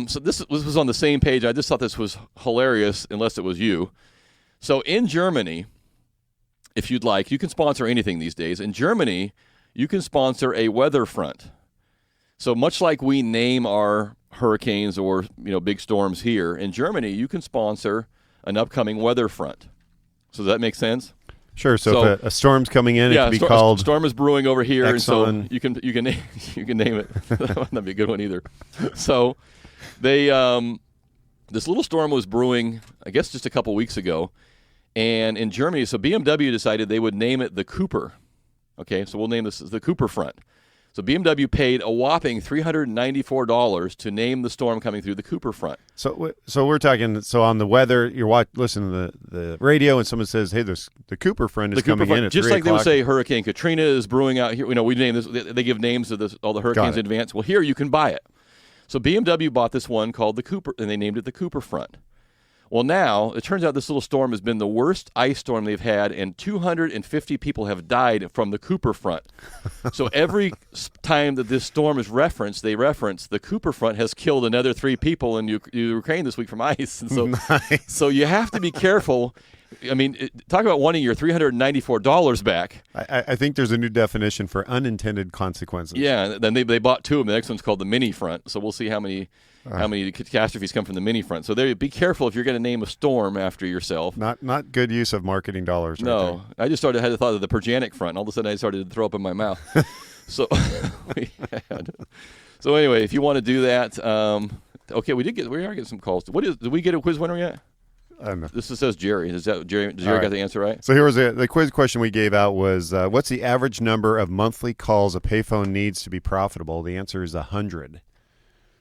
So this was on the same page. I just thought this was hilarious, unless it was you. So in Germany, if you'd like, you can sponsor anything these days. In Germany, you can sponsor a weather front. So much like we name our hurricanes or big storms here, in Germany, you can sponsor an upcoming weather front. So does that make sense? Sure. So if a storm's coming in, it can be called. A storm is brewing over here, Exxon. and so you can name it. That would not be a good one either. So they this little storm was brewing, I guess, just a couple weeks ago, and in Germany, so BMW decided they would name it the Cooper. Okay, so we'll name this the Cooper Front. So BMW paid a whopping $394 to name the storm coming through the Cooper Front. So we're talking. So on the weather, you're listening to the radio, and someone says, "Hey, the Cooper Front is coming in at 3 just like o'clock." They would say Hurricane Katrina is brewing out here. We name this. They give names to all the hurricanes in advance. Well, here you can buy it. So BMW bought this one called the Cooper, and they named it the Cooper Front. Well, now it turns out this little storm has been the worst ice storm they've had, and 250 people have died from the Cooper Front. So every time that this storm is referenced, they reference the Cooper Front has killed another 3 people in Ukraine this week from ice. And so, nice. So you have to be careful. I mean, talk about wanting your $394 back. I think there's a new definition for unintended consequences. Yeah, and then they bought 2 of them. The next one's called the Mini Front. So we'll see how many catastrophes come from the Mini Front. So there, be careful if you're going to name a storm after yourself. Not good use of marketing dollars. No, right I just had the thought of the Pergenic Front, and all of a sudden I started to throw up in my mouth. So anyway, if you want to do that, okay, we are getting some calls. Did we get a quiz winner yet? I don't know. This says Jerry. Is that Jerry? Did Jerry got the answer right? So here was the quiz question we gave out was, what's the average number of monthly calls a payphone needs to be profitable? The answer is 100.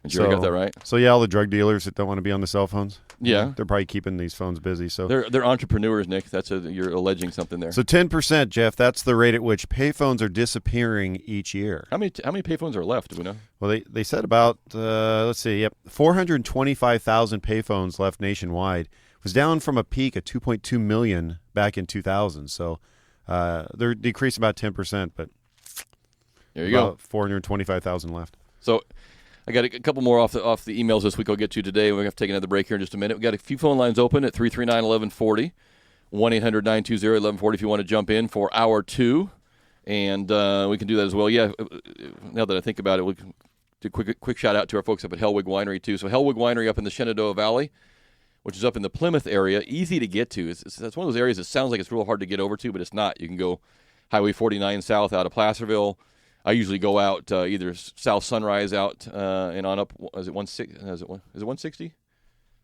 And Jerry got that right. So yeah, all the drug dealers that don't want to be on the cell phones. Yeah, they're probably keeping these phones busy. So they're entrepreneurs, Nick. You're alleging something there. So 10%, Jeff. That's the rate at which payphones are disappearing each year. How many payphones are left? Do we know? Well, they said about 425,000 payphones left nationwide. It was down from a peak of 2.2 million back in 2000. So they're decreased about 10%, but there you go. 425,000 left. So I got a couple more off the emails this week I'll get to today. We're going to have to take another break here in just a minute. We've got a few phone lines open at 339-1140, 1-800-920-1140 if you want to jump in for hour 2, and we can do that as well. Yeah, now that I think about it, we can do a quick shout-out to our folks up at Hellwig Winery, too. So Hellwig Winery up in the Shenandoah Valley, which is up in the Plymouth area, easy to get to. That's one of those areas that sounds like it's real hard to get over to, but it's not. You can go Highway 49 south out of Placerville. I usually go out either South Sunrise out and on up. Is it 160?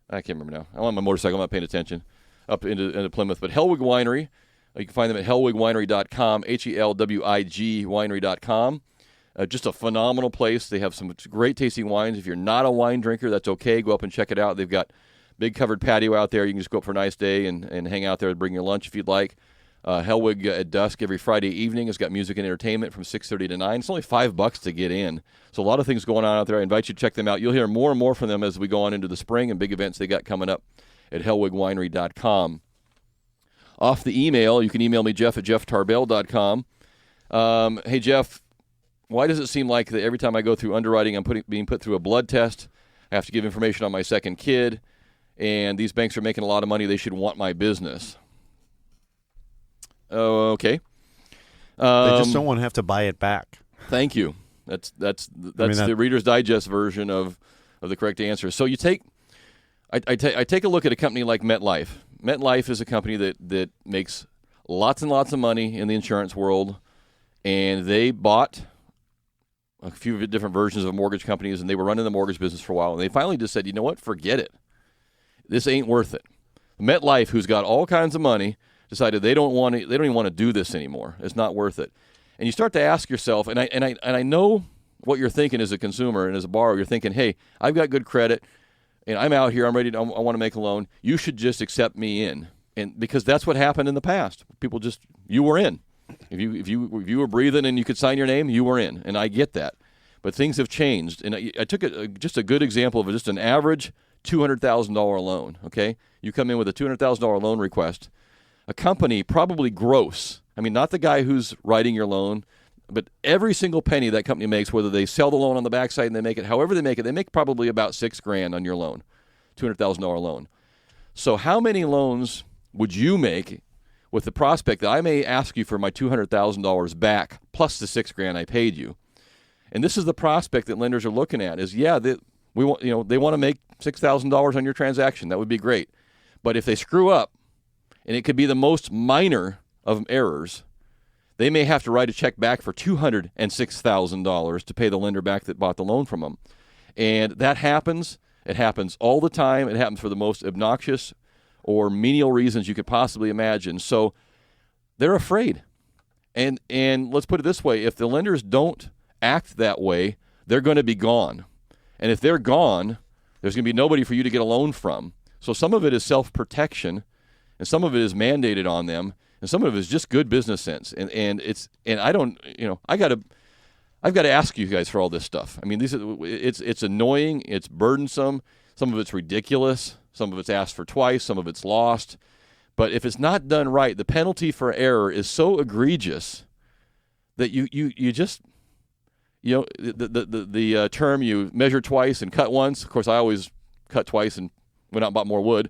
I can't remember now. I'm on my motorcycle. I'm not paying attention. Up into Plymouth. But Hellwig Winery, you can find them at hellwigwinery.com, HELWIG winery.com. Just a phenomenal place. They have some great tasting wines. If you're not a wine drinker, that's okay. Go up and check it out. They've got big covered patio out there. You can just go up for a nice day and hang out there and bring your lunch if you'd like. Hellwig at dusk every Friday evening has got music and entertainment from 6:30 to 9. It's only $5 to get in. So a lot of things going on out there. I invite you to check them out. You'll hear more and more from them as we go on into the spring and big events they got coming up at hellwigwinery.com. Off the email, you can email me, Jeff, at jefftarbell.com. Hey, Jeff, why does it seem like that every time I go through underwriting, I'm being put through a blood test? I have to give information on my second kid, and these banks are making a lot of money. They should want my business. Okay. They just don't want to have to buy it back. Thank you. That's the Reader's Digest version of the correct answer. So you take I take a look at a company like MetLife. MetLife is a company that makes lots and lots of money in the insurance world, and they bought a few different versions of mortgage companies, and they were running the mortgage business for a while, and they finally just said, you know what, forget it. This ain't worth it. MetLife, who's got all kinds of money, decided they don't even want to do this anymore. It's not worth it. And you start to ask yourself, and I know what you're thinking as a consumer and as a borrower. You're thinking, hey, I've got good credit, and I'm out here. I'm ready. I want to make a loan. You should just accept me in, and because that's what happened in the past. People you were in. If you were breathing and you could sign your name, you were in, and I get that. But things have changed, and I took just a good example of just an average $200,000 loan. Okay, you come in with a $200,000 loan request. A company, probably gross, I mean, not the guy who's writing your loan, But every single penny that company makes, whether they sell the loan on the backside and they make it, however they make probably about $6,000 on your loan, $200,000 loan. So how many loans would you make with the prospect that I may ask you for my $200,000 back plus the $6,000 I paid you? And this is the prospect that lenders are looking at is, they want to make $6,000 on your transaction. That would be great. But if they screw up, and it could be the most minor of errors, they may have to write a check back for $206,000 to pay the lender back that bought the loan from them. And that happens. It happens all the time. It happens for the most obnoxious or menial reasons you could possibly imagine. So they're afraid. And let's put it this way. If the lenders don't act that way, they're going to be gone. And if they're gone, there's going to be nobody for you to get a loan from. So some of it is self-protection, and some of it is mandated on them, and some of it is just good business sense. I've got to ask you guys for all this stuff. I mean, it's annoying, it's burdensome, some of it's ridiculous, some of it's asked for twice, some of it's lost. But if it's not done right, the penalty for error is so egregious that you just, the term you measure twice and cut once. Of course, I always cut twice and went out and bought more wood.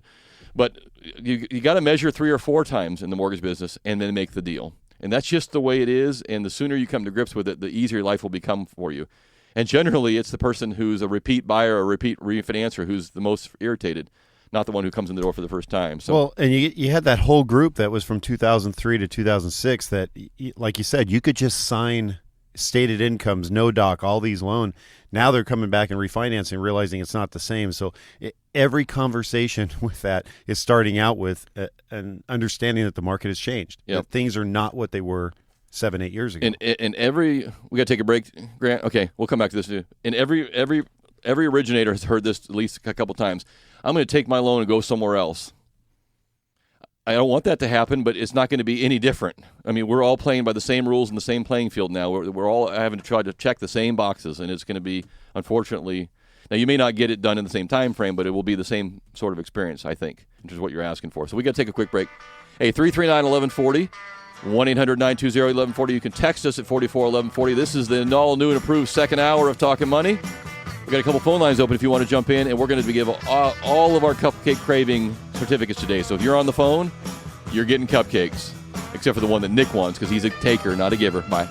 But you got to measure 3 or 4 times in the mortgage business and then make the deal. And that's just the way it is. And the sooner you come to grips with it, the easier life will become for you. And generally, it's the person who's a repeat buyer or a repeat refinancer who's the most irritated, not the one who comes in the door for the first time. So, well, and you had that whole group that was from 2003 to 2006 that, like you said, you could just sign stated incomes, no doc, all these loans. Now they're coming back and refinancing, realizing it's not the same. So every conversation with that is starting out with an understanding that the market has changed. Yep. That things are not what they were 7-8 years ago. And we got to take a break, Grant. Okay, we'll come back to this too. And every originator has heard this at least a couple times. I'm going to take my loan and go somewhere else. I don't want that to happen, but it's not going to be any different. I mean, we're all playing by the same rules in the same playing field now. We're all having to try to check the same boxes, and it's going to be, unfortunately, now you may not get it done in the same time frame, but it will be the same sort of experience, I think, which is what you're asking for. So we got to take a quick break. Hey, 339-1140, 1-800-920-1140. You can text us at 44-1140. This is the all-new and improved second hour of Talkin Money. We got a couple phone lines open if you want to jump in, and we're going to give all of our cupcake craving certificates today. So if you're on the phone, you're getting cupcakes, except for the one that Nick wants because he's a taker, not a giver. Bye.